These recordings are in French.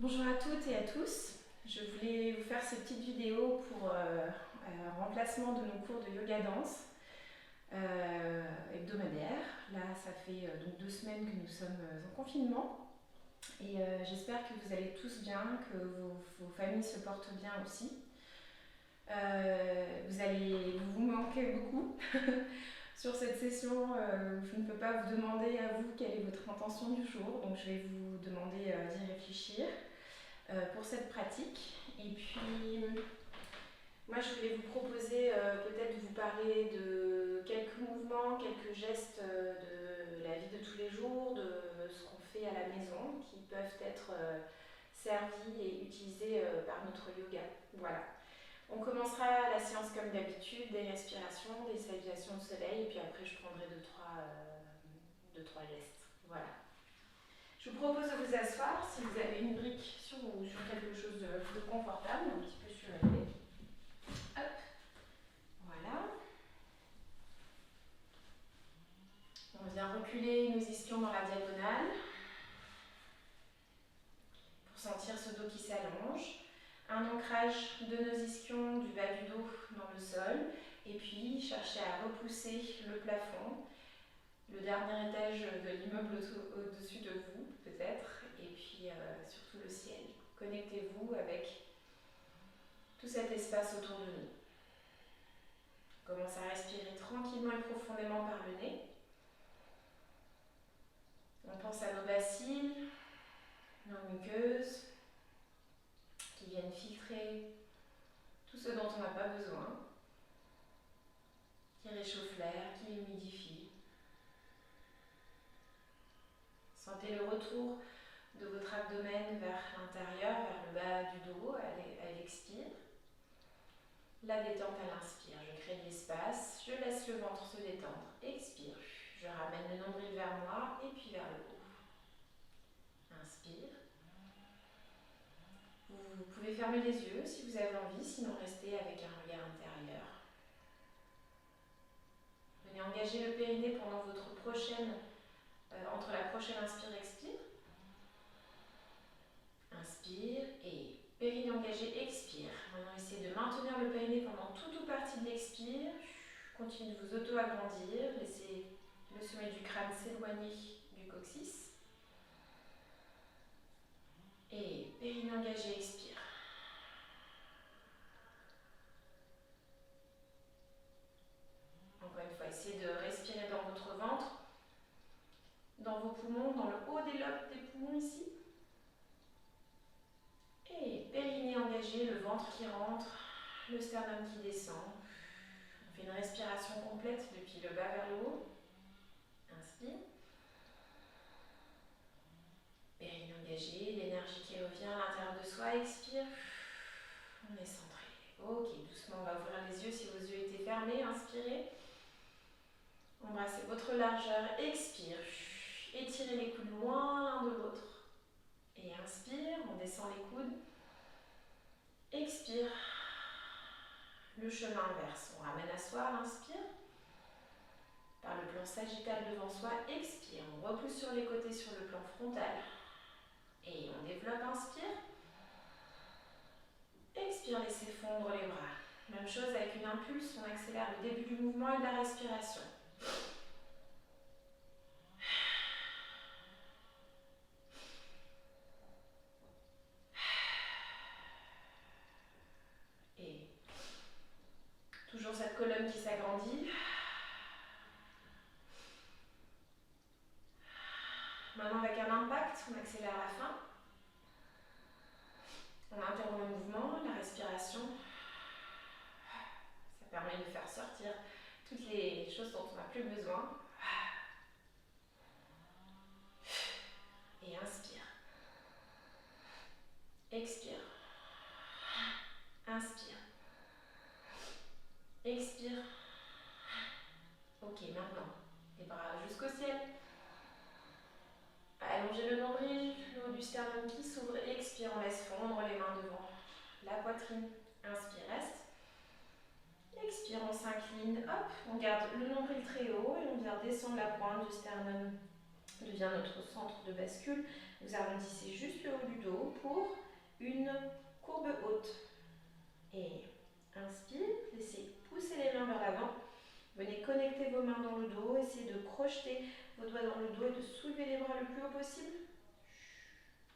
Bonjour à toutes et à tous. Je voulais vous faire cette petite vidéo pour remplacement de nos cours de yoga danse hebdomadaires. Là, ça fait donc 2 semaines que nous sommes en confinement et j'espère que vous allez tous bien, que vos familles se portent bien aussi. Vous manquez beaucoup sur cette session. Je ne peux pas vous demander à vous quelle est votre intention du jour, donc je vais vous demander d'y réfléchir pour cette pratique. Et puis, moi je voulais vous proposer peut-être de vous parler de quelques mouvements, quelques gestes de la vie de tous les jours, de ce qu'on fait à la maison, qui peuvent être servis et utilisés par notre yoga. Voilà. On commencera la séance comme d'habitude, des respirations, des salutations au soleil, et puis après je prendrai deux, trois gestes. Voilà. Je vous propose de vous asseoir si vous avez une brique sur vous, sur quelque chose de confortable, un petit peu surélevé. Hop, voilà. On vient reculer nos ischions dans la diagonale pour sentir ce dos qui s'allonge. Un ancrage de nos ischions du bas du dos dans le sol. Et puis chercher à repousser le plafond, le dernier étage de l'immeuble au-dessus de vous peut-être, et puis surtout le ciel. Connectez-vous avec tout cet espace autour de nous. On commence à respirer tranquillement et profondément par le nez. On pense à nos bacilles, nos muqueuses, qui viennent filtrer tout ce dont on n'a pas besoin, qui réchauffent l'air, qui l'humidifient. Sentez le retour de votre abdomen vers l'intérieur, vers le bas du dos à l'expire. La détente à l'inspire. Je crée de l'espace, je laisse le ventre se détendre. Expire. Je ramène le nombril vers moi et puis vers le haut. Inspire. Vous pouvez fermer les yeux si vous avez envie, sinon restez avec un regard intérieur. Venez engager le périnée pendant votre prochaine, entre la prochaine inspire-expire. Inspire et périnée engagé, expire. Maintenant, essayez de maintenir le périnée pendant toute ou partie de l'expire. Continuez de vous auto-agrandir. Laissez le sommet du crâne s'éloigner du coccyx. Et périnée engagé, expire. Encore une fois, essayez de respirer dans votre ventre, dans vos poumons, dans le haut des lobes des poumons ici. Et périnée engagé, le ventre qui rentre, le sternum qui descend. On fait une respiration complète depuis le bas vers le haut. Inspire. Périnée engagé, l'énergie qui revient à l'intérieur de soi. Expire. On est centré. Ok, doucement, on va ouvrir les yeux si vos yeux étaient fermés. Inspirez. Embrassez votre largeur. Expire. Étirez les coudes loin l'un de l'autre. Et inspire, on descend les coudes. Expire. Le chemin inverse. On ramène à soi, inspire. Par le plan sagittal devant soi, expire. On repousse sur les côtés sur le plan frontal. Et on développe, inspire. Expire, laissez fondre les bras. Même chose avec une impulse, on accélère le début du mouvement et de la respiration. Et toujours cette colonne qui s'agrandit. Maintenant avec un impact, on accélère la fin. On interrompt le mouvement, la respiration. Ça permet de faire sortir toutes les choses dont on n'a plus besoin. Et inspire. Expire. Inspire. Expire. Ok, maintenant, les bras jusqu'au ciel. Allongez le nombril, le haut du sternum qui s'ouvre. Expire, on laisse fondre les mains devant la poitrine. Inspire, reste. Expire, on s'incline. Hop, on garde le nombril très haut et on vient descendre la pointe du sternum. Devient notre centre de bascule. Vous arrondissez juste le haut du dos pour une courbe haute. Et inspire, laissez pousser les mains vers l'avant. Venez connecter vos mains dans le dos, essayez de crocheter vos doigts dans le dos et de soulever les bras le plus haut possible.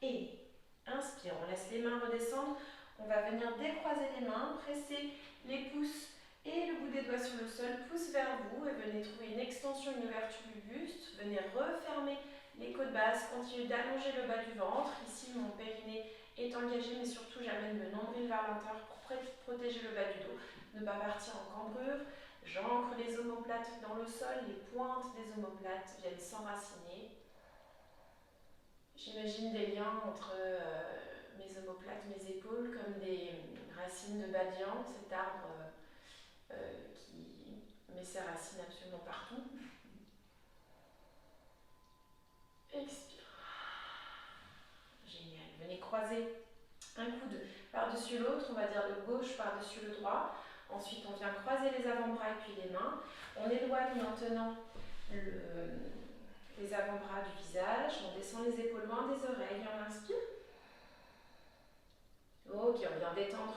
Et inspire, on laisse les mains redescendre. On va venir décroiser les mains, presser les pouces et le bout des doigts sur le sol, pouce vers vous et venez trouver une extension, une ouverture du buste. Venez refermer les côtes basses, continuez d'allonger le bas du ventre. Ici, mon périnée est engagé, mais surtout, j'amène le nombril vers l'intérieur pour protéger le bas du dos, ne pas partir en cambrure. J'ancre les omoplates dans le sol, les pointes des omoplates viennent s'enraciner. J'imagine des liens entre mes omoplates, mes épaules, comme des racines de badian, cet arbre qui met ses racines absolument partout. Expire. Génial. Venez croiser un coude par-dessus l'autre, on va dire le gauche par-dessus le droit. Ensuite, on vient croiser les avant-bras et puis les mains. On éloigne maintenant les avant-bras du visage. On descend les épaules loin des oreilles. On inspire. Ok, on vient détendre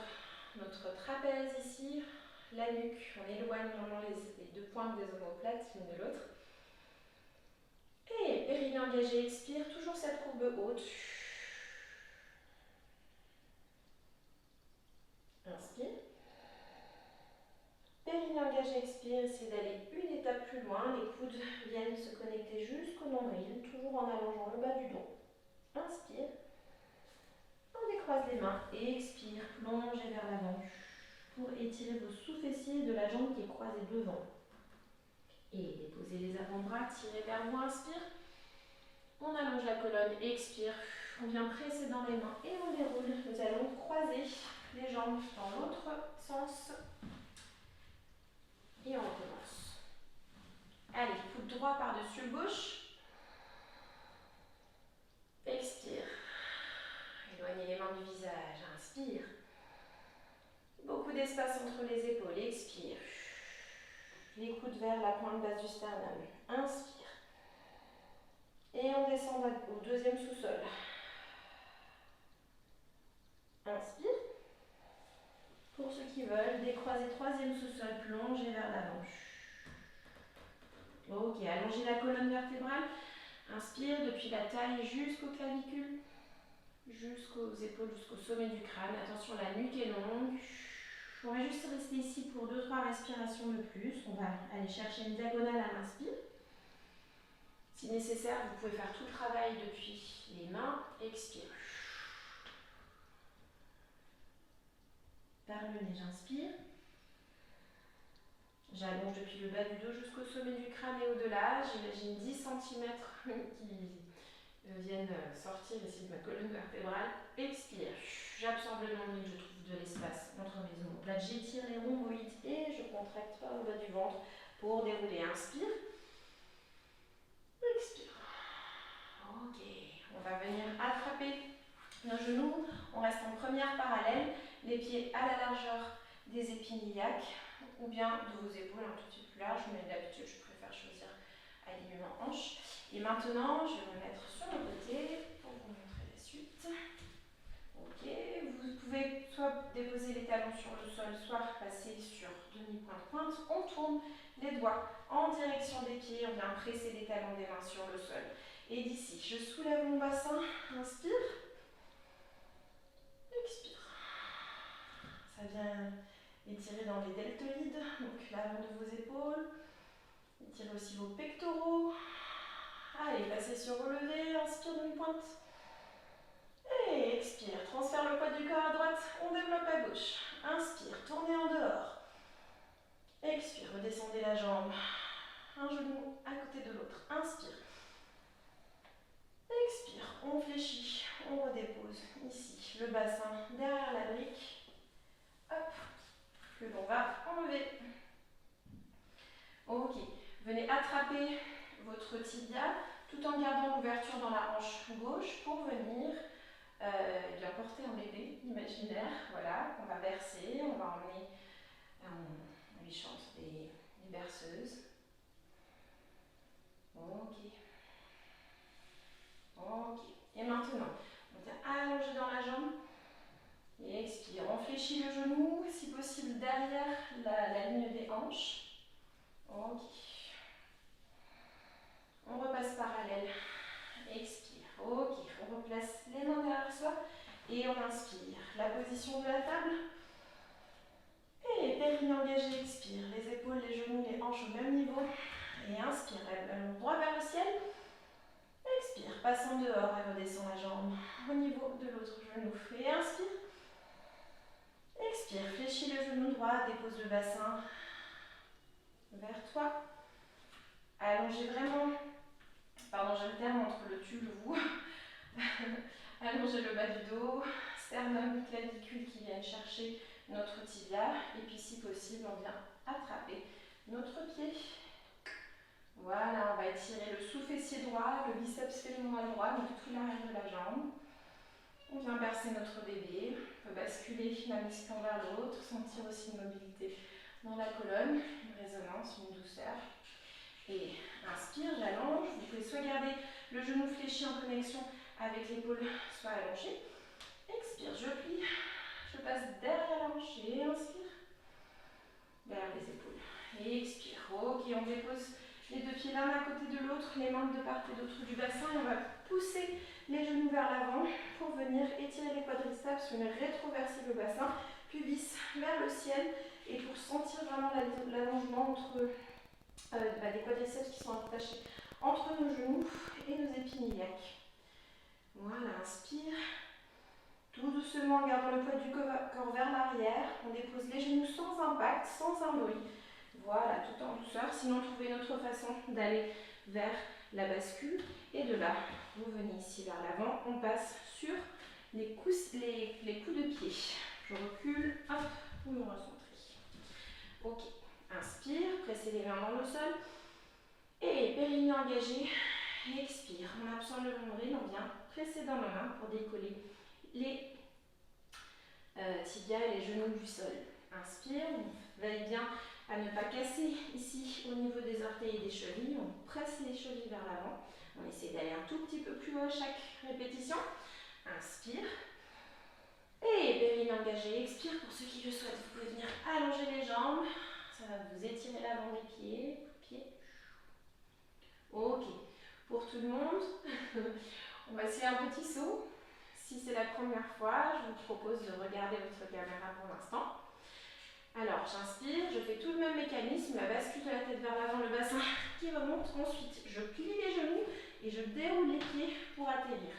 notre trapèze ici, la nuque. On éloigne vraiment les deux pointes des omoplates l'une de l'autre. Et périnée engagé, expire. Toujours cette courbe haute. Inspire. Périnée engagé, expire. Essayez d'aller une étape plus loin. Les coudes viennent se connecter jusqu'au nombril, toujours en allongeant le bas du dos. Inspire. On décroise les mains. Expire. Plongez vers l'avant pour étirer vos sous-fessiers de la jambe qui est croisée devant. Et déposez les avant-bras, tirez vers vous. Inspire. On allonge la colonne. Expire. On vient presser dans les mains et on déroule. Nous allons croiser les jambes dans l'autre sens. Et on recommence. Allez, coude droit par-dessus le gauche. Expire. Éloignez les mains du visage. Inspire. Beaucoup d'espace entre les épaules. Expire. Les coudes vers la pointe basse du sternum. Inspire. Et on descend au deuxième sous-sol. Inspire. Pour ceux qui veulent, décroisez troisième sous-sol, plongez vers l'avant. Ok, allongez la colonne vertébrale. Inspire depuis la taille jusqu'aux clavicules, jusqu'aux épaules, jusqu'au sommet du crâne. Attention, la nuque est longue. On va juste rester ici pour 2-3 respirations de plus. On va aller chercher une diagonale à l'inspire. Si nécessaire, vous pouvez faire tout le travail depuis les mains. Expire. Par le nez, j'inspire. J'allonge depuis le bas du dos jusqu'au sommet du crâne et au-delà. J'imagine 10 cm qui viennent sortir ici de ma colonne vertébrale. Expire. J'absorbe le nombril, je trouve de l'espace entre mes omoplates. J'étire les rhomboïdes et je contracte par le bas du ventre pour dérouler. Inspire. Expire. Ok. On va venir attraper nos genoux. On reste en première parallèle. Les pieds à la largeur des épines iliaques ou bien de vos épaules un tout petit peu plus large, mais d'habitude je préfère choisir alignement hanche. Et maintenant, je vais me mettre sur le côté pour vous montrer la suite. Ok, vous pouvez soit déposer les talons sur le sol, soit passer sur demi-pointe-pointe. On tourne les doigts en direction des pieds, on vient presser les talons des mains sur le sol. Et d'ici, je soulève mon bassin, inspire, expire. Ça vient étirer dans les deltoïdes, donc l'avant de vos épaules. Étirez aussi vos pectoraux. Allez, passez sur relevé, inspire demi-pointe. Et expire, transfère le poids du corps à droite, on développe à gauche. Inspire, tournez en dehors. Expire, redescendez la jambe. Un genou à côté de l'autre. Inspire. Expire, on fléchit, on redépose ici le bassin derrière la brique. Hop, que l'on va enlever. Ok, venez attraper votre tibia tout en gardant l'ouverture dans la hanche gauche pour venir bien porter un bébé imaginaire, voilà, qu'on va bercer, on va emmener, on lui chante des berceuses. Ok. Ok. Et maintenant, on vient allonger dans la jambe. Et expire. On fléchit le genou, si possible derrière la ligne des hanches. Ok. On repasse parallèle. Expire. Ok. On replace les mains derrière soi. Et on inspire. La position de la table. Et périnée engagé. Expire. Les épaules, les genoux, les hanches au même niveau. Et inspire. Allons droit vers le ciel. Expire. Passe en dehors et redescend la jambe au niveau de l'autre genou. Et inspire. Expire, fléchis le genou droit, dépose le bassin vers toi. Allongez vraiment, pardon, j'alterne entre le tu et le vous. Allongez le bas du dos, sternum, clavicule qui viennent chercher notre tibia. Et puis si possible, on vient attraper notre pied. Voilà, on va étirer le sous-fessier droit, le biceps féminin droit, donc tout l'arrière de la jambe. On vient bercer notre bébé, on peut basculer d'un ischion vers l'autre, sentir aussi une mobilité dans la colonne, une résonance, une douceur. Et inspire, j'allonge. Vous pouvez soit garder le genou fléchi en connexion avec l'épaule, soit allongé. Expire, je plie, je passe derrière la hanche et inspire, vers les épaules. Et expire, ok, on dépose les deux pieds l'un à côté de l'autre, les mains de part et d'autre du bassin, et on va pousser les genoux vers l'avant pour venir étirer les quadriceps, venir rétroverser le bassin, pubis vers le ciel, et pour sentir vraiment l'allongement entre des quadriceps qui sont attachés entre nos genoux et nos épines iliaques. Voilà, inspire. Tout doucement, en gardant le poids du corps vers l'arrière, on dépose les genoux sans impact, sans un bruit. Voilà, tout en douceur. Sinon, trouvez une autre façon d'aller vers la bascule. Et de là, vous venez ici vers l'avant. On passe sur les coups de pied. Je recule, hop, vous me recentrez. Ok, inspire, pressez les mains dans le sol. Et périnée engagé. Expire, on absorbe le nombril, on vient presser dans nos mains pour décoller les tibias et les genoux du sol. Inspire, on veille bien à ne pas casser ici au niveau des orteils et des chevilles. On presse les chevilles vers l'avant. On essaie d'aller un tout petit peu plus haut à chaque répétition. Inspire. Et périnée engagé. Expire pour ceux qui le souhaitent. Vous pouvez venir allonger les jambes. Ça va vous étirer l'avant des pieds. Ok. Pour tout le monde, on va essayer un petit saut. Si c'est la première fois, je vous propose de regarder votre caméra pour l'instant. Alors, j'inspire, je fais tout le même mécanisme, la bascule de la tête vers l'avant, le bassin qui remonte. Ensuite, je plie les genoux et je déroule les pieds pour atterrir.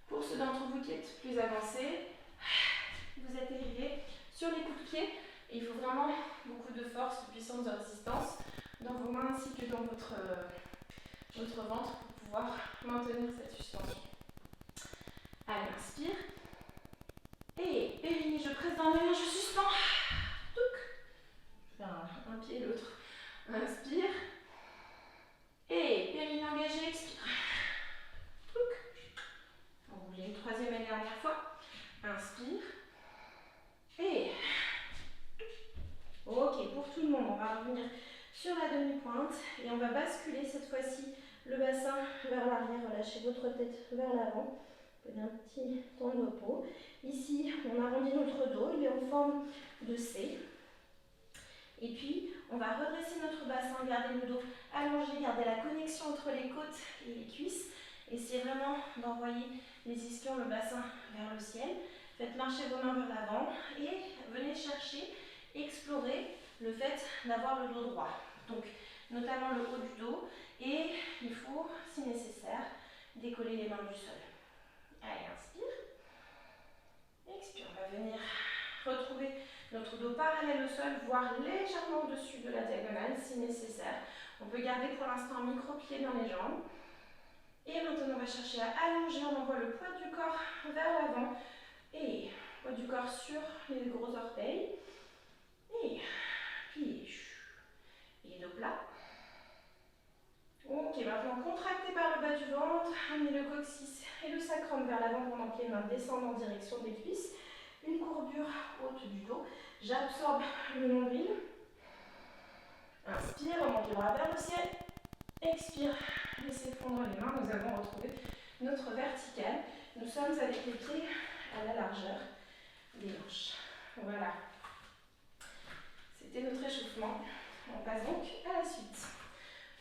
Pour ceux d'entre vous qui êtes plus avancés, vous atterrirez sur les coups de pied. Et il faut vraiment beaucoup de force, de puissance, de résistance dans vos mains ainsi que dans votre ventre pour pouvoir maintenir cette suspension. Allez, inspire. Et périnée, je presse dans les mains, je suspends. Je fais un pied et l'autre. Inspire. Et périnée engagée, expire. Enroulez une troisième et dernière fois. Inspire. Et. Ok, pour tout le monde, on va revenir sur la demi-pointe et on va basculer cette fois-ci le bassin vers l'arrière. Relâchez votre tête vers l'avant. Prenez un petit temps de repos. Ici, on arrondit notre dos, il est en forme de C. Et puis, on va redresser notre bassin, garder le dos allongé, garder la connexion entre les côtes et les cuisses. Essayez vraiment d'envoyer les ischions, le bassin vers le ciel. Faites marcher vos mains vers l'avant et venez chercher, explorer le fait d'avoir le dos droit. Donc, notamment le haut du dos. Et il faut, si nécessaire, décoller les mains du sol. Allez, inspire. Expire, on va venir retrouver notre dos parallèle au sol, voire légèrement au-dessus de la diagonale si nécessaire. On peut garder pour l'instant un micro-pied dans les jambes. Et maintenant, on va chercher à allonger. On envoie le poids du corps vers l'avant. Et poids du corps sur les gros orteils. Et plié. Et dos plat. Ok, maintenant contracté par le bas du ventre, amenez le coccyx et le sacrum vers l'avant pendant que les mains descendent en direction des cuisses. Une courbure haute du dos. J'absorbe le nombril. Inspire, remonte les bras vers le ciel. Expire, laissez fondre les mains. Nous avons retrouvé notre verticale. Nous sommes avec les pieds à la largeur des hanches. Voilà. C'était notre échauffement. On passe donc à la suite.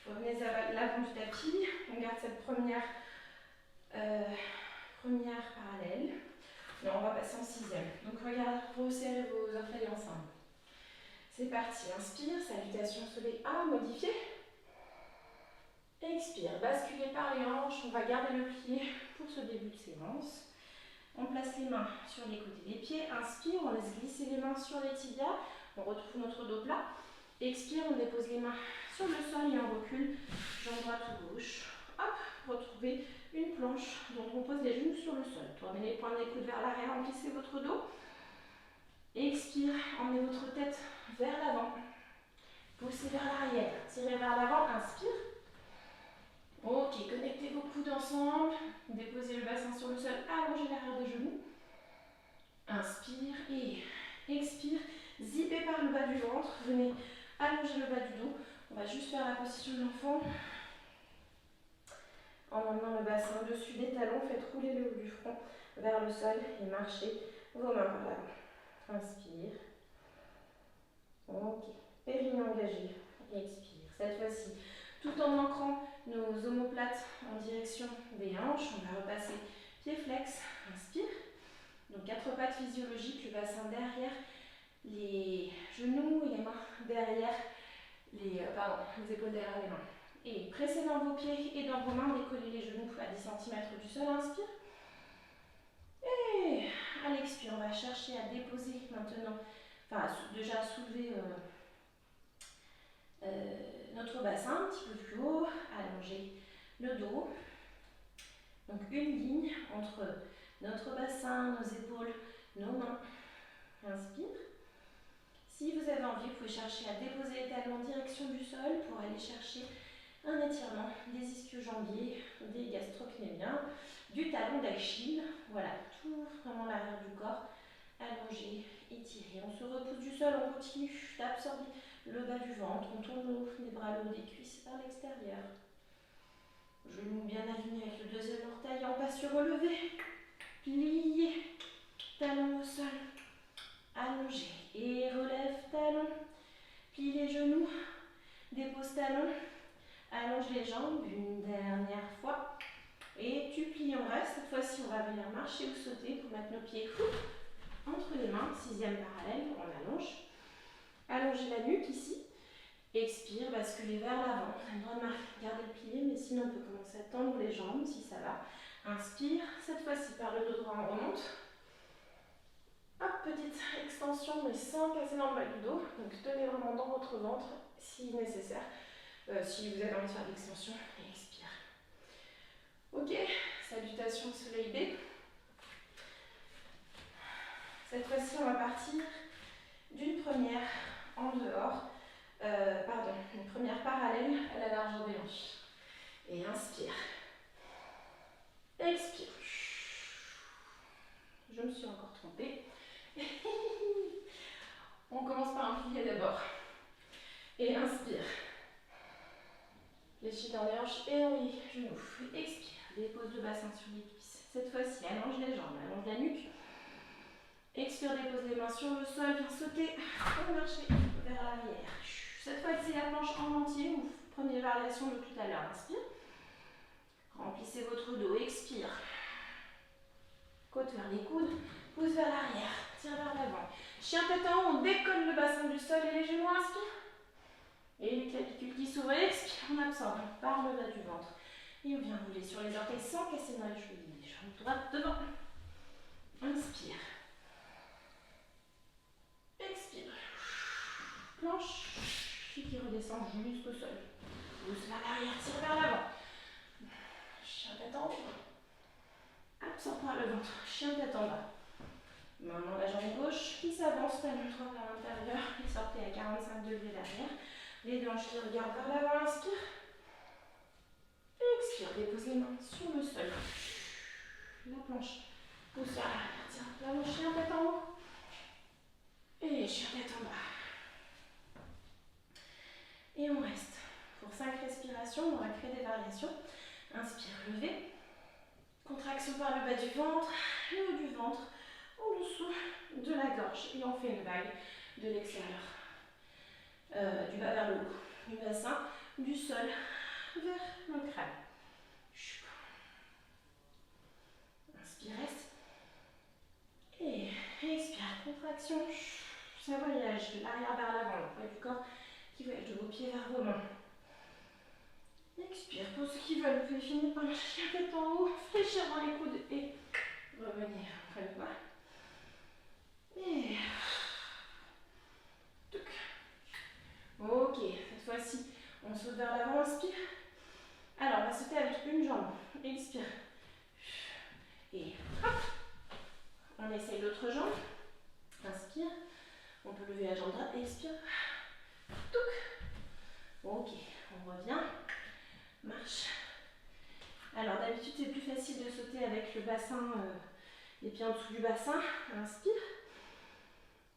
Revenez à l'avant du tapis. On garde cette première parallèle. Non, on va passer en sixième. Donc regardez, resserrez vos orteils ensemble. C'est parti. Inspire, salutation soleil A, modifié. Expire, basculez par les hanches. On va garder le pied pour ce début de séance. On place les mains sur les côtés des pieds. Inspire, on laisse glisser les mains sur les tibias. On retrouve notre dos plat. Expire, on dépose les mains sur le sol et on recule. Jambe droite ou gauche. Hop, retrouvez une planche dont on pose les genoux sur le sol. Tournez les poings des coudes vers l'arrière, remplissez votre dos. Expire, emmenez votre tête vers l'avant. Poussez vers l'arrière, tirez vers l'avant, inspire. Ok, connectez vos coudes ensemble. Déposez le bassin sur le sol, allongez l'arrière des genoux. Inspire et expire. Zippez par le bas du ventre. Venez allonger le bas du dos. On va juste faire la position de l'enfant. En emmenant le bassin au-dessus des talons, faites rouler le haut du front vers le sol et marchez vos mains par l'avant. Inspire. Ok. Périnée engagé. Expire. Cette fois-ci, tout en ancrant nos omoplates en direction des hanches, on va repasser pied flex. Inspire. Donc 4 pattes physiologiques, le bassin derrière, les genoux et les mains derrière, les épaules derrière les mains. Et pressez dans vos pieds et dans vos mains, décollez les genoux à 10 cm du sol, inspire. Et à l'expire, on va chercher à déposer maintenant, déjà à soulever notre bassin un petit peu plus haut, allonger le dos. Donc une ligne entre notre bassin, nos épaules, nos mains. Inspire. Si vous avez envie, vous pouvez chercher à déposer les talons en direction du sol pour aller chercher un étirement des ischio-jambiers, des gastrocnémiens, du talon d'Achille. Voilà, tout vraiment l'arrière du corps, allongé, étiré. On se repousse du sol, on continue d'absorber le bas du ventre, on tourne les bras le haut des cuisses vers l'extérieur. Genoux bien alignés avec le deuxième orteil, en pas surrelevé, plié, talon au sol, allongé et relève talon, plie les genoux, dépose talon, allonge les jambes une dernière fois et tu plies, on reste. Cette fois-ci, on va venir marcher ou sauter pour mettre nos pieds entre les mains, sixième parallèle, on allonge. Allongez la nuque ici. Expire, basculez vers l'avant. Vous avez le droit de garder le plié, mais sinon on peut commencer à tendre les jambes si ça va. Inspire, cette fois-ci par le dos droit, on remonte. Hop, petite extension, mais sans casser dans le bas du dos. Donc tenez vraiment dans votre ventre si nécessaire. Si vous avez envie de faire de l'extension, et expire. Ok, salutation soleil B. Cette fois-ci, on va partir d'une première en dehors. Une première parallèle à la largeur des hanches. Et inspire. Expire. Je me suis encore trompée. On commence par un plié d'abord. Et inspire. Fléchis dans les hanches et on les genoux. Expire. Dépose le bassin sur les cuisses. Cette fois-ci, allonge les jambes, allonge la nuque. Expire, dépose les mains sur le sol, viens sauter et marcher vers l'arrière. Cette fois-ci, la planche en entier, vous prenez la variation de tout à l'heure. Inspire. Remplissez votre dos, expire. Côte vers les coudes, pousse vers l'arrière, tire vers l'avant. Chien tête en haut, on décolle le bassin du sol et les genoux, inspire. Et les clavicules qui s'ouvrent, expire, on absorbe par le bas du ventre. Et on vient rouler sur les orteils sans casser dans les chevilles. Jambe droite devant. Inspire. Expire. Planche qui redescend jusqu'au sol. Pousse vers l'arrière, tire vers l'avant. Chien tête en haut. Absorbe par le ventre. Chien tête en bas. Maintenant la jambe gauche qui s'avance, talon droit vers l'intérieur. Et sortez à 45 degrés derrière. Les deux hanches qui regardent vers l'avant. Inspire. Expire. Dépose les mains sur le sol. La planche. Pousse vers l'arrière. Tire l'avant. Chien tête en haut. Et chien tête en bas. Et on reste. Pour 5 respirations, on va créer des variations. Inspire, levez. Contraction par le bas du ventre, le haut du ventre, en dessous de la gorge. Et on fait une vague de l'extérieur. Du bas vers le haut. Du bassin, du sol vers le crâne. Inspire, reste. Et expire, contraction. Ça voyage de l'arrière vers l'avant, le poids du corps qui voyage de vos pieds vers vos mains. Expire, pour ceux qui veulent, vous pouvez finir par lâcher la tête en haut, fléchir dans les coudes et revenir après le bas. Et... Ok, cette fois-ci, on saute vers l'avant, inspire. Alors, on va sauter avec une jambe. Expire. Et hop. On essaye l'autre jambe. Inspire. On peut lever la jambe droite. Expire. Ok, on revient. Marche. Alors, d'habitude, c'est plus facile de sauter avec le bassin, les pieds en dessous du bassin. Inspire.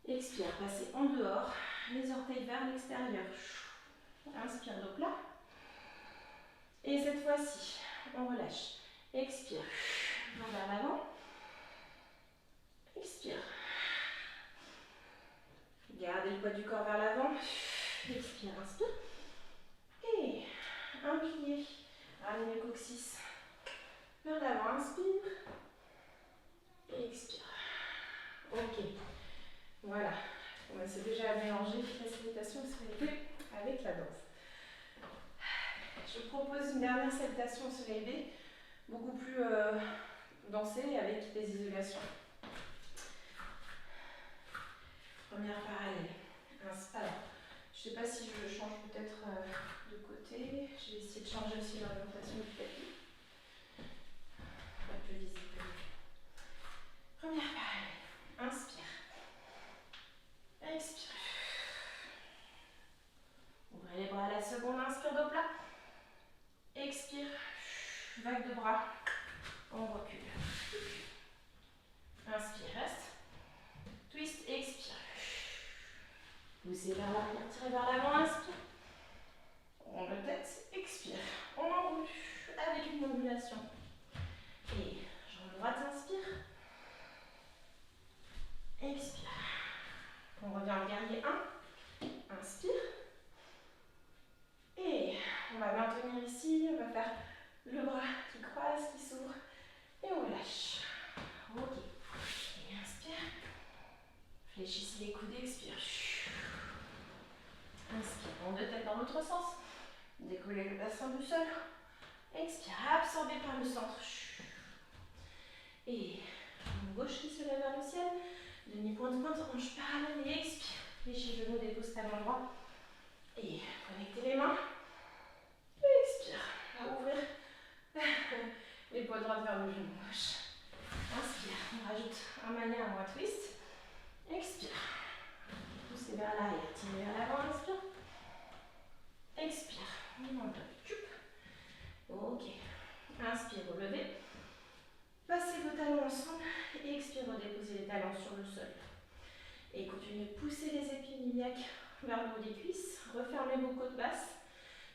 Expire. Passez en dehors. Les orteils vers l'extérieur. Inspire, dos plat. Et cette fois-ci, on relâche. Expire. On va vers l'avant. Expire. Gardez le poids du corps vers l'avant. Expire, inspire. Et un pilier. Ramenez le coccyx vers l'avant. Inspire. Et expire. Ok. Voilà. On essaie déjà à mélanger la salutation au soleil avec la danse. Je propose une dernière salutation au soleil levé, beaucoup plus dansée avec des isolations. Première parallèle. Alors, je ne sais pas si je change peut-être de côté. Je vais essayer de changer aussi l'orientation du tapis. Pour être plus visible. Première parallèle. Inspire. Expire. Ouvrez les bras à la seconde. Inspire, dos plat. Expire. Vague de bras. On recule. Inspire, reste. Twist, expire. Poussez vers l'arrière, tirez vers l'avant, inspire. On de tête, expire. On enroule avec une ondulation. Et jambe droite, inspire. Expire. On revient en guerrier 1. Inspire. Et on va maintenir ici, on va faire le bras qui croise, qui s'ouvre. Et on relâche. Ok. Et inspire. Fléchissez les coudes, expire. Inspire, on de tête dans l'autre sens. Décollez le bassin du sol. Expire, absorbé par le centre. Et jambe gauche qui se lève vers le ciel. Demi-pointe, pointe, hanche parallèle et expire. Fléchis genoux, dépose talon droit. Et connectez les mains. Expire. On va ouvrir l'épaule droite vers le genou gauche. Inspire. On rajoute un mania, un twist. Expire. Poussez vers l'arrière, tirez vers l'avant, inspire. Expire. On monte. Ok. Inspire, relevez. Passez vos talons ensemble et expire, redéposez les talons sur le sol. Et continuez de pousser les épaules iliaques vers le haut des cuisses. Refermez vos côtes basses,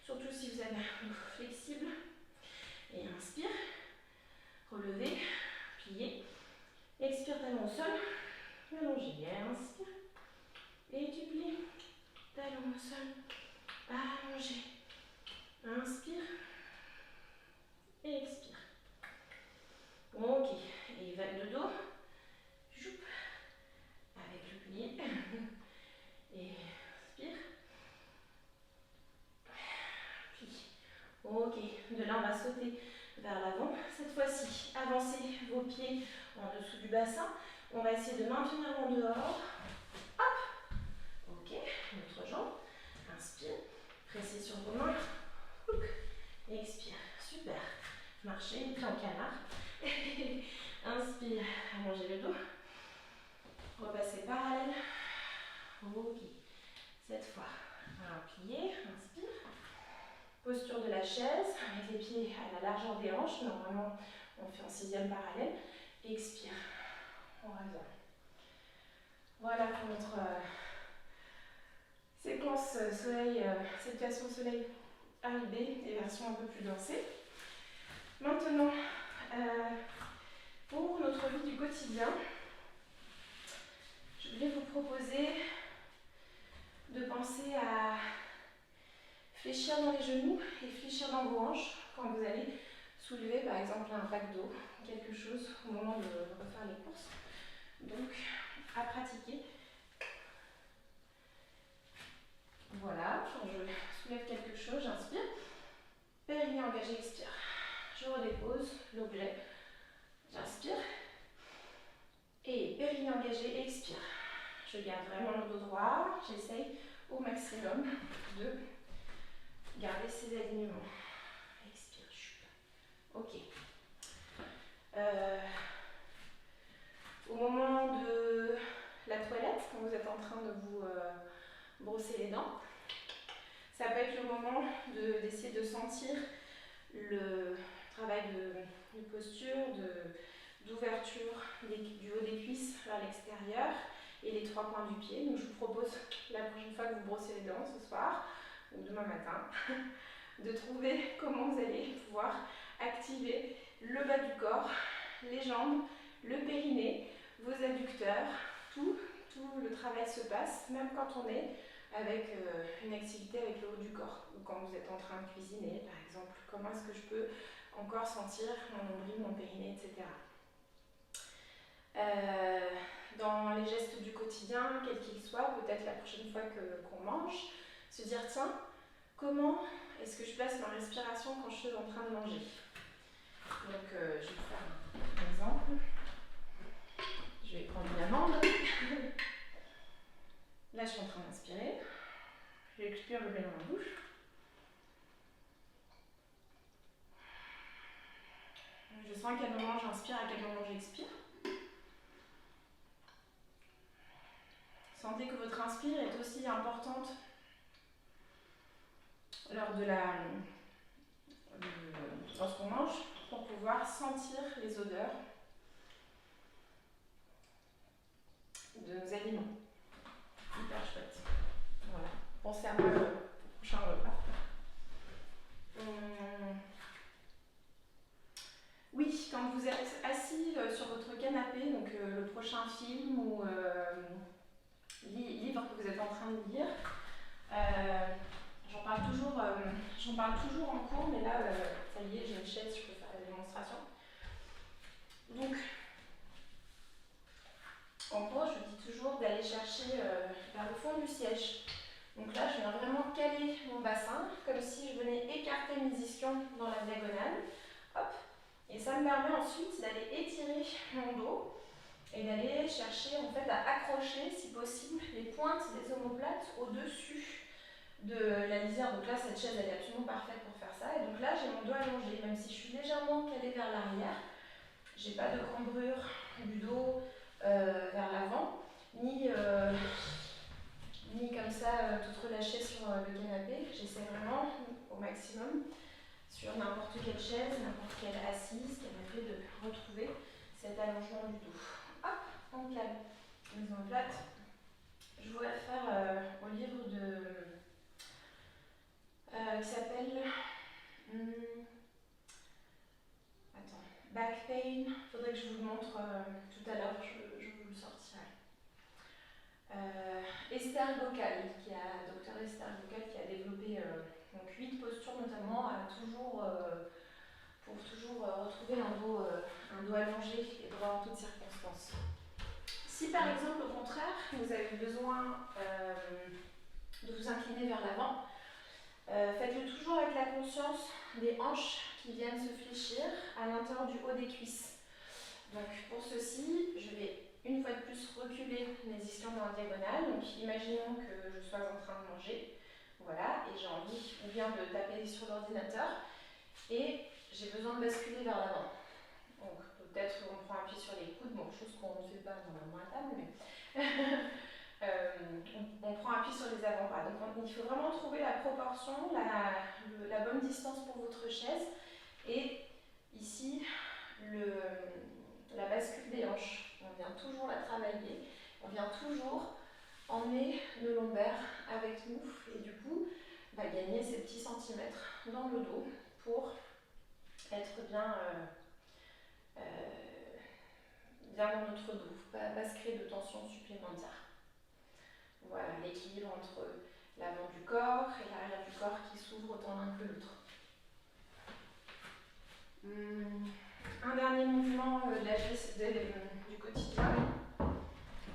surtout si vous avez un dos flexible. Et inspire. Relevez. Pliez. Expire, talons au sol. Allongez. Inspire. Et tu plies. Talons au sol. Allongez. Inspire. Et expire. Ok. Et vague de dos. Joup. Avec le pli. Et inspire. Pli. Ok. De là, on va sauter vers l'avant. Cette fois-ci, avancez vos pieds en dessous du bassin. On va essayer de maintenir en dehors. Hop. Ok. Notre jambe. Inspire. Pressez sur vos mains. Expire. Super. Marchez, pied en canard. Inspire. Allongez le dos. Repassez parallèle. Ok. Cette fois, un plié. Inspire. Posture de la chaise avec les pieds à la largeur des hanches. Normalement, on fait en 6e parallèle. Expire. On revient. Voilà pour notre séquence soleil, situation soleil arrivée, des versions un peu plus dansées. Maintenant, pour notre vie du quotidien, je vais vous proposer de penser à fléchir dans les genoux et fléchir dans vos hanches quand vous allez soulever par exemple un pack d'eau, quelque chose au moment de refaire les courses. Donc à pratiquer. Voilà, quand je soulève quelque chose, j'inspire. Périnée engagé, expire. Je redépose l'objet. J'inspire. Et périnée engagé, expire. Je garde vraiment le dos droit. J'essaye au maximum de garder ces alignements. Expire. Ok. Au moment de la toilette, quand vous êtes en train de vous brosser les dents, ça peut être le moment d'essayer de sentir le travail de posture, d'ouverture du haut des cuisses vers l'extérieur et les 3 points du pied. Donc je vous propose la prochaine fois que vous brossez les dents ce soir ou demain matin de trouver comment vous allez pouvoir activer le bas du corps, les jambes, le périnée, vos adducteurs, tout le travail se passe, même quand on est avec une activité avec le haut du corps ou quand vous êtes en train de cuisiner par exemple. Comment est-ce que je peux encore sentir mon nombril, mon périnée, etc. Dans les gestes du quotidien, quels qu'ils soient, peut-être la prochaine fois qu'on mange, se dire tiens, comment est-ce que je place ma respiration quand je suis en train de manger. Donc je vais vous faire un exemple. Je vais prendre une amande. Là je suis en train d'inspirer. J'expire, je le mets dans ma bouche. Je sens à quel moment j'inspire, à quel moment j'expire. Sentez que votre inspire est aussi importante lors de lorsqu'on mange pour pouvoir sentir les odeurs de nos aliments. Hyper chouette. Voilà. Pensez à moi le prochain repas. Oui, quand vous êtes assis sur votre canapé, donc le prochain film ou livre que vous êtes en train de lire, j'en parle toujours en cours, mais là, ça y est, j'ai une chaise, je peux faire la démonstration. Donc, en gros, je dis toujours d'aller chercher vers le fond du siège. Donc là, je viens vraiment caler mon bassin, comme si je venais écarter mes ischions dans la diagonale. Hop. Et ça me permet ensuite d'aller étirer mon dos et d'aller chercher en fait à accrocher, si possible, les pointes des omoplates au-dessus de la lisière. Donc là, cette chaise, elle est absolument parfaite pour faire ça. Et donc là, j'ai mon dos allongé, même si je suis légèrement calée vers l'arrière. J'ai pas de cambrure du dos vers l'avant, ni comme ça, toute relâchée sur le canapé. J'essaie vraiment au maximum, sur n'importe quelle chaise, n'importe quelle assise, canapé, de retrouver cet allongement du dos. Hop, on calme les omoplates. Je voudrais faire au livre qui s'appelle Back Pain. Il faudrait que je vous le montre tout à l'heure, je vous le sortirai. Esther Gocal, docteur Esther Gocal, qui a développé donc 8 postures notamment pour toujours retrouver un dos allongé et droit en toutes circonstances. Si par exemple au contraire vous avez besoin de vous incliner vers l'avant, faites-le toujours avec la conscience des hanches qui viennent se fléchir à l'intérieur du haut des cuisses. Donc pour ceci, je vais une fois de plus reculer mes ischions dans la diagonale. Donc imaginons que je sois en train de manger, voilà, et j'ai envie ou bien de taper sur l'ordinateur et j'ai besoin de basculer vers l'avant. Donc peut-être qu'on prend appui sur les coudes, bon, chose qu'on ne fait pas normalement à table, mais on prend appui sur les avant-bras. Donc il faut vraiment trouver la proportion, la bonne distance pour votre chaise. Et ici, la bascule des hanches, on vient toujours la travailler, on vient toujours emmener le lombaire avec nous et du coup gagner ces petits centimètres dans le dos pour être bien bien dans notre dos, pas se créer de tension supplémentaire. Voilà, l'équilibre entre l'avant du corps et l'arrière du corps qui s'ouvre autant l'un que l'autre. Un dernier mouvement du quotidien,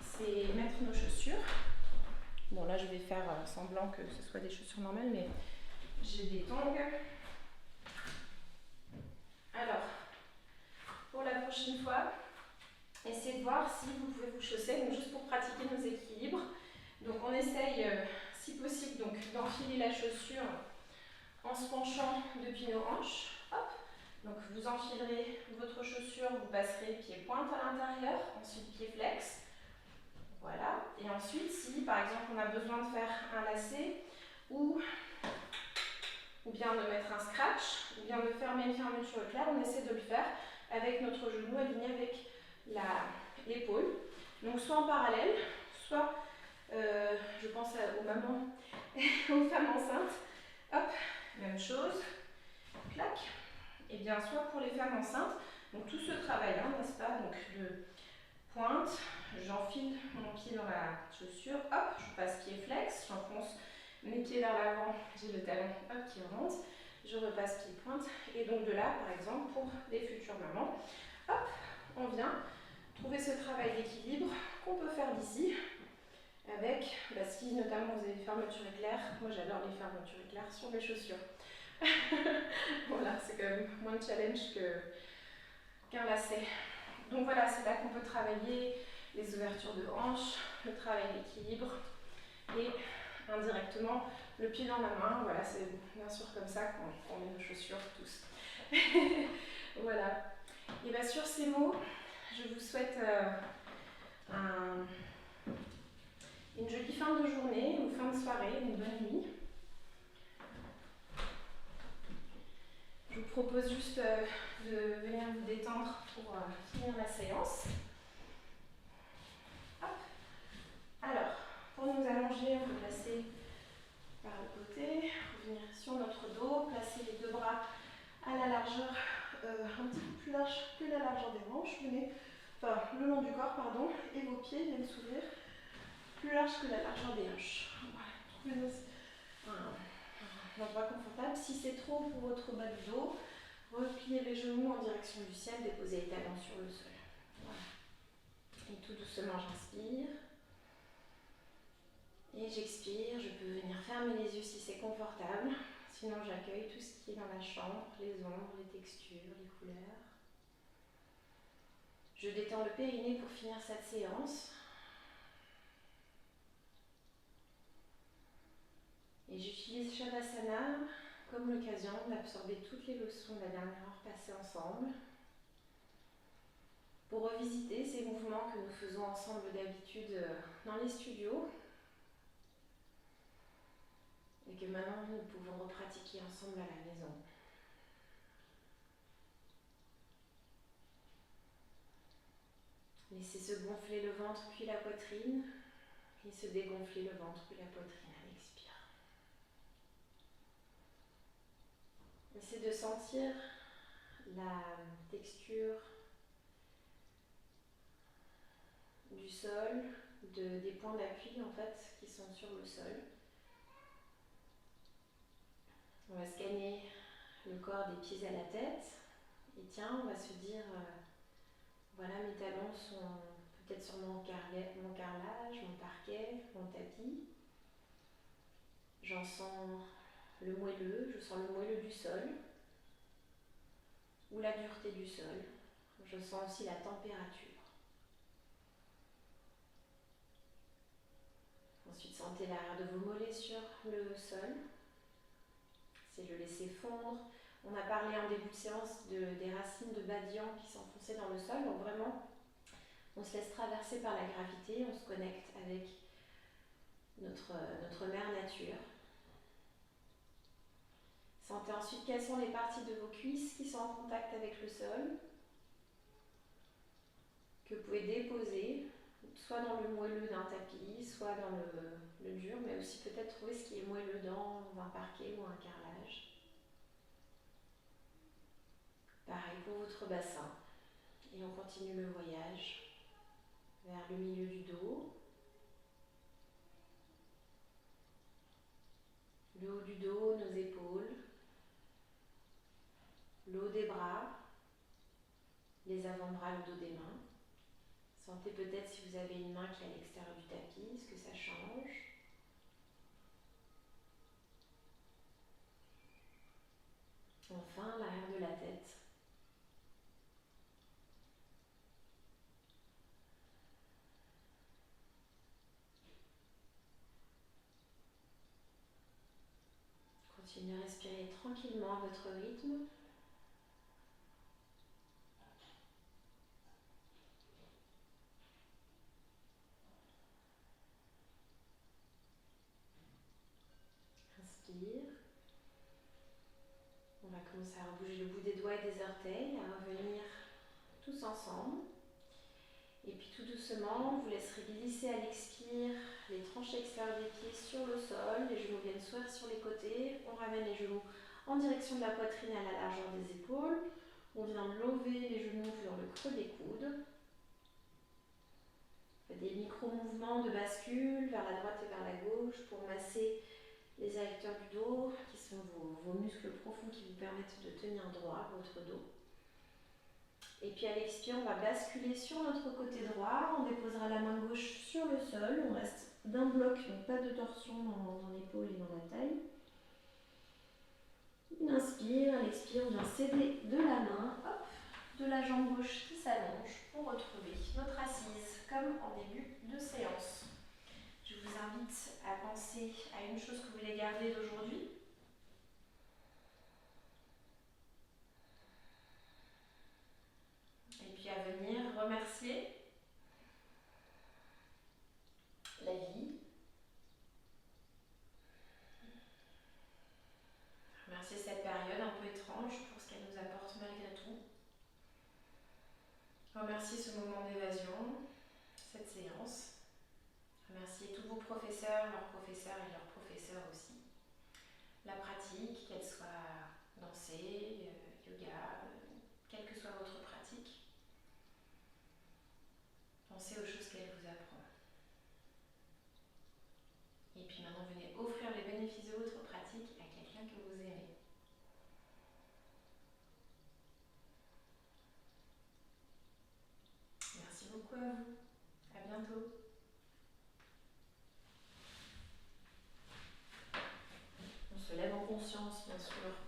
c'est mettre nos chaussures. Bon, là je vais faire semblant que ce soit des chaussures normales, mais j'ai des tongs. Alors, pour la prochaine fois, essayez de voir si vous pouvez vous chausser, donc juste pour pratiquer nos équilibres. Donc on essaye, si possible, d'enfiler la chaussure en se penchant depuis nos hanches. Hop. Donc vous enfilerez votre chaussure, vous passerez pied pointe à l'intérieur, ensuite pied flex. Voilà. Et ensuite, si par exemple on a besoin de faire un lacet ou bien de mettre un scratch, ou bien de fermer une fermeture éclair, on essaie de le faire avec notre genou aligné avec l'épaule. Donc soit en parallèle, soit, je pense aux mamans, aux femmes enceintes, hop, même chose, clac. Et bien soit pour les femmes enceintes, donc tout ce travail-là, n'est-ce pas, donc de pointe, j'enfile mon pied dans la chaussure, hop, je passe pied flex, j'enfonce mes pieds vers l'avant, j'ai le talon hop, qui remonte, je repasse pied pointe, et donc de là, par exemple, pour les futures mamans, hop, on vient trouver ce travail d'équilibre qu'on peut faire d'ici, avec, si notamment vous avez des fermetures éclairs, moi j'adore les fermetures éclairs sur mes chaussures. Voilà, c'est quand même moins de challenge qu'un lacet. Donc voilà, c'est là qu'on peut travailler les ouvertures de hanches, le travail d'équilibre et indirectement le pied dans la main. Voilà, c'est bien sûr comme ça qu'on met nos chaussures tous. Voilà. Et bien sur ces mots, je vous souhaite une jolie fin de journée ou fin de soirée, une bonne nuit. Je vous propose juste de venir vous détendre pour finir la séance. Hop. Alors, pour nous allonger, on peut placer par le côté, revenir sur notre dos, placer les deux bras à la largeur, un petit peu plus large que la largeur des hanches, le long du corps, pardon, et vos pieds viennent s'ouvrir plus large que la largeur des hanches. Voilà, trouvez un endroit confortable. Si c'est trop pour votre bas du dos, repliez les genoux en direction du ciel, déposez les talons sur le sol. Voilà. Et tout doucement, j'inspire. Et j'expire, je peux venir fermer les yeux si c'est confortable. Sinon, j'accueille tout ce qui est dans la chambre, les ombres, les textures, les couleurs. Je détends le périnée pour finir cette séance. Et j'utilise Shavasana comme l'occasion d'absorber toutes les leçons de la dernière heure passée ensemble, pour revisiter ces mouvements que nous faisons ensemble d'habitude dans les studios, et que maintenant nous pouvons repratiquer ensemble à la maison. Laissez se gonfler le ventre puis la poitrine, et se dégonfler le ventre puis la poitrine à l'expire. Essayez de sentir la texture du sol, des points d'appui en fait qui sont sur le sol. On va scanner le corps des pieds à la tête et tiens, on va se dire voilà, mes talons sont peut-être sur mon carrelage, mon parquet, mon tapis. J'en sens le moelleux, je sens le moelleux du sol ou la dureté du sol. Je sens aussi la température. Ensuite, sentez l'arrière de vos mollets sur le sol. C'est le laisser fondre. On a parlé en début de séance des racines de badian qui s'enfonçaient dans le sol. Donc vraiment, on se laisse traverser par la gravité, on se connecte avec notre mère nature. Sentez ensuite quelles sont les parties de vos cuisses qui sont en contact avec le sol, que vous pouvez déposer, soit dans le moelleux d'un tapis, soit dans le dur, mais aussi peut-être trouver ce qui est moelleux dans un parquet ou un carrelage. Pareil pour votre bassin. Et on continue le voyage vers le milieu du dos, le haut du dos, nos épaules, le haut des bras, les avant-bras, le dos des mains. Sentez peut-être si vous avez une main qui est à l'extérieur du tapis, ce que ça change. Enfin, l'arrière de la tête. Continuez à respirer tranquillement à votre rythme. Inspire. On va commencer à bouger le bout des doigts et des orteils, à revenir tous ensemble. Et puis tout doucement, vous laisserez glisser à l'expire les tranches extérieures des pieds sur le sol. Les genoux viennent s'ouvrir sur les côtés. On ramène les genoux en direction de la poitrine à la largeur des épaules. On vient lever les genoux vers le creux des coudes. Faites des micro-mouvements de bascule vers la droite et vers la gauche pour masser les adducteurs du dos, qui sont vos muscles profonds qui vous permettent de tenir droit votre dos. Et puis à l'expire, on va basculer sur notre côté droit. On déposera la main gauche sur le sol. On reste d'un bloc, donc pas de torsion dans l'épaule et dans la taille. Une inspire, à l'expire, on vient céder de la main, hop, de la jambe gauche qui s'allonge pour retrouver notre assise comme en début de séance. Je vous invite à penser à une chose que vous voulez garder d'aujourd'hui. Et puis à venir remercier la vie. Remercier cette période un peu étrange pour ce qu'elle nous apporte malgré tout. Remercier ce moment d'évasion, cette séance. Remercier tous vos professeurs, leurs professeurs et leurs professeurs aussi. La pratique, qu'elle soit danser, yoga, quelle que soit votre pratique. Pensez aux choses qu'elle vous apprend. Et puis maintenant, venez offrir les bénéfices de votre pratique à quelqu'un que vous aimez. Merci beaucoup à vous. À bientôt. On se lève en conscience, bien sûr.